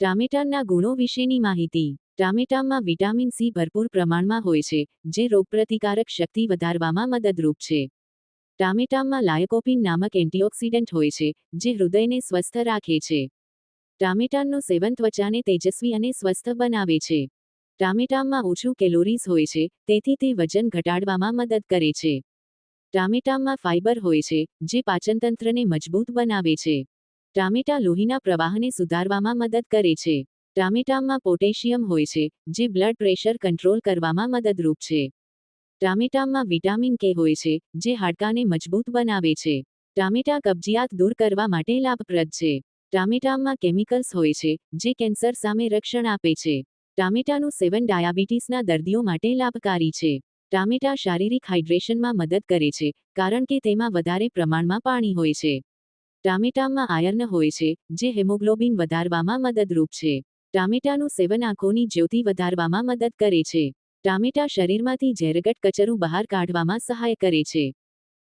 ટામેટાના ગુણો વિશેની માહિતી. ટામેટામાં વિટામિન સી ભરપૂર પ્રમાણમાં હોય છે, જે રોગપ્રતિકારક શક્તિ વધારવામાં મદદરૂપ છે. ટામેટામાં લાયકોપીન નામક એન્ટીઓક્સિડન્ટ હોય છે, જે હૃદયને સ્વસ્થ રાખે છે. ટામેટાનું સેવન ત્વચાને તેજસ્વી અને સ્વસ્થ બનાવે છે. ટામેટામાં ઓછું કેલોરીઝ હોય છે, તેથી તે વજન ઘટાડવામાં મદદ કરે છે. ટામેટામાં ફાઇબર હોય છે, જે પાચનતંત્રને મજબૂત બનાવે છે. ટામેટા લોહીના પ્રવાહને સુધારવામાં મદદ કરે છે. ટામેટામાં પોટેશિયમ હોય છે, જે બ્લડ પ્રેશર કંટ્રોલ કરવામાં મદદરૂપ છે. ટામેટામાં વિટામિન કે હોય છે, જે હાડકાને મજબૂત બનાવે છે. ટામેટા કબજિયાત દૂર કરવા માટે લાભપ્રદ છે. ટામેટામાં કેમિકલ્સ હોય છે, જે કેન્સર સામે રક્ષણ આપે છે. ટામેટાનું સેવન ડાયાબિટીસના દર્દીઓ માટે લાભકારી છે. ટામેટા શારીરિક હાઇડ્રેશનમાં મદદ કરે છે, કારણ કે તેમાં વધારે પ્રમાણમાં પાણી હોય છે. ટામેટામાં આયર્ન હોય છે, જે હેમોગ્લોબિન વધારવામાં મદદરૂપ છે. ટામેટાનું સેવન આંખોની જ્યોતિ વધારવામાં મદદ કરે છે. ટામેટા શરીરમાંથી ઝેરગટ કચરું બહાર કાઢવામાં સહાય કરે છે.